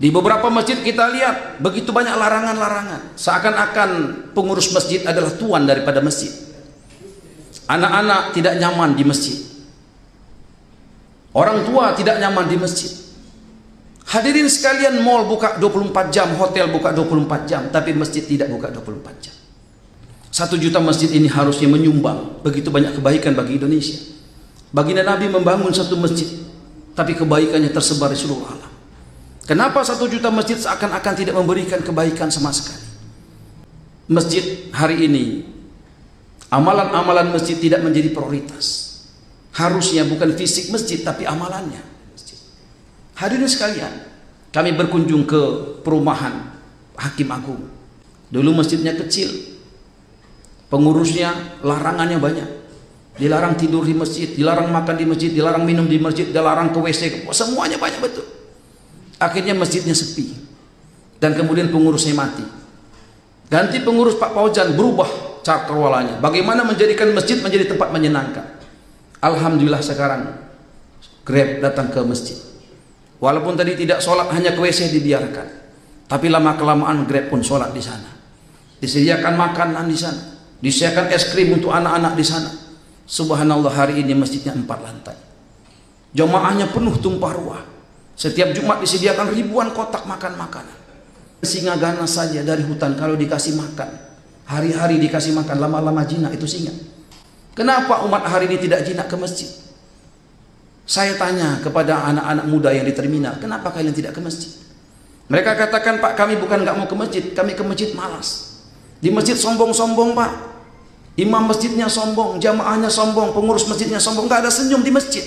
Di beberapa masjid kita lihat begitu banyak larangan-larangan. Seakan-akan pengurus masjid adalah tuan daripada masjid. Anak-anak tidak nyaman di masjid. Orang tua tidak nyaman di masjid. Hadirin sekalian, mall buka 24 jam, hotel buka 24 jam, tapi masjid tidak buka 24 jam. 1 juta masjid ini harusnya menyumbang begitu banyak kebaikan bagi Indonesia. Baginda Nabi membangun 1 masjid, tapi kebaikannya tersebar di seluruh alam. Kenapa 1 juta masjid seakan-akan tidak memberikan kebaikan sama sekali? Masjid hari ini, amalan-amalan masjid tidak menjadi prioritas. Harusnya bukan fisik masjid, tapi amalannya. Hadirin sekalian, kami berkunjung ke perumahan Hakim Agung. Dulu masjidnya kecil, pengurusnya larangannya banyak. Dilarang tidur di masjid, dilarang makan di masjid, dilarang minum di masjid, dilarang ke WC, semuanya banyak betul. Akhirnya masjidnya sepi, dan kemudian pengurusnya mati. Ganti pengurus Pak Paujan, berubah cakrawalanya. Bagaimana menjadikan masjid menjadi tempat menyenangkan. Alhamdulillah sekarang Grab datang ke masjid. Walaupun tadi tidak sholat, hanya ke WC dibiarkan, tapi lama kelamaan Grab pun sholat di sana. Disediakan makanan di sana, disediakan es krim untuk anak-anak di sana. Subhanallah, hari ini masjidnya 4 lantai. Jamaahnya penuh tumpah ruah. Setiap Jumat disediakan ribuan kotak makan makanan. Singa ganas saja dari hutan kalau dikasih makan, hari-hari dikasih makan, lama-lama jinak itu singa. Kenapa umat hari ini tidak jinak ke masjid? Saya tanya kepada anak-anak muda yang di terminal, kenapa kalian tidak ke masjid? Mereka katakan, Pak, kami bukan nggak mau ke masjid, kami ke masjid malas. Di masjid sombong-sombong, Pak. Imam masjidnya sombong, jamaahnya sombong, pengurus masjidnya sombong, nggak ada senyum di masjid.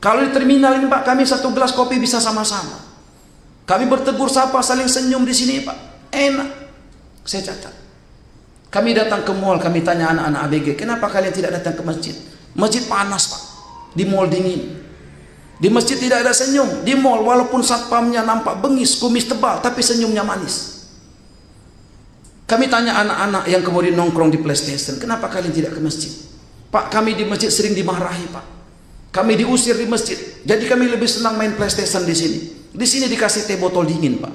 Kalau di terminal ini, Pak, kami 1 gelas kopi bisa sama-sama. Kami bertegur sapa, saling senyum di sini, Pak. Enak. Saya catat. Kami datang ke mall, kami tanya anak-anak ABG, kenapa kalian tidak datang ke masjid? Masjid panas, Pak. Di mall dingin. Di masjid tidak ada senyum. Di mall walaupun satpamnya nampak bengis, kumis tebal, tapi senyumnya manis. Kami tanya anak-anak yang kemudian nongkrong di PlayStation, kenapa kalian tidak ke masjid? Pak, kami di masjid sering dimarahi, Pak. Kami diusir di masjid, jadi kami lebih senang main PlayStation di sini. Di sini dikasih teh botol dingin, Pak.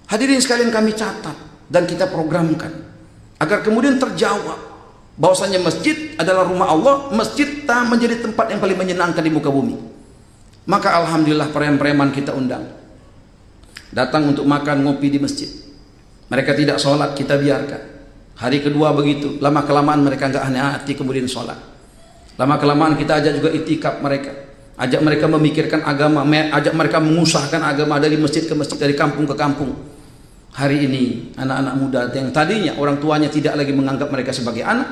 Hadirin sekalian, kami catat dan kita programkan agar kemudian terjawab bahwasanya masjid adalah rumah Allah, masjid tak menjadi tempat yang paling menyenangkan di muka bumi. Maka alhamdulillah preman-preman kita undang datang untuk makan ngopi di masjid. Mereka tidak sholat, kita biarkan. Hari kedua begitu, lama kelamaan mereka nggak aneh hati kemudian sholat. Lama kelamaan kita ajak juga itikaf mereka, ajak mereka memikirkan agama, ajak mereka mengusahakan agama dari masjid ke masjid, dari kampung ke kampung. Hari ini anak-anak muda yang tadinya orang tuanya tidak lagi menganggap mereka sebagai anak,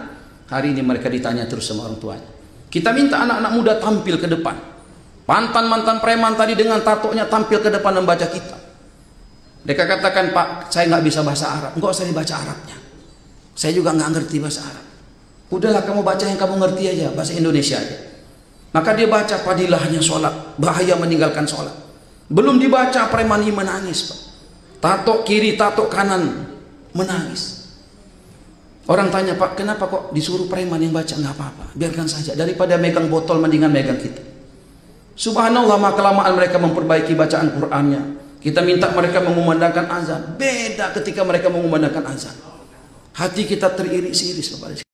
hari ini mereka ditanya terus sama orang tuanya. Kita minta anak-anak muda tampil ke depan. Mantan-mantan preman tadi dengan tatonya tampil ke depan membaca kitab. Mereka katakan, Pak, saya nggak bisa bahasa Arab. Enggak usah dibaca Arabnya, saya juga nggak ngerti bahasa Arab. Udahlah, kamu baca yang kamu ngerti aja, bahasa Indonesia aja. Maka dia baca padilahnya sholat, bahaya meninggalkan sholat. Belum dibaca preman ini menangis, Pak. Tato kiri, tato kanan, menangis. Orang tanya, Pak, kenapa kok disuruh preman yang baca? Nggak apa-apa, biarkan saja. Daripada megang botol, mendingan megang kita. Subhanallah, maka kelamaan mereka memperbaiki bacaan Qur'annya. Kita minta mereka mengumandangkan azan. Beda ketika mereka mengumandangkan azan. Hati kita teriris-iris, Bapak.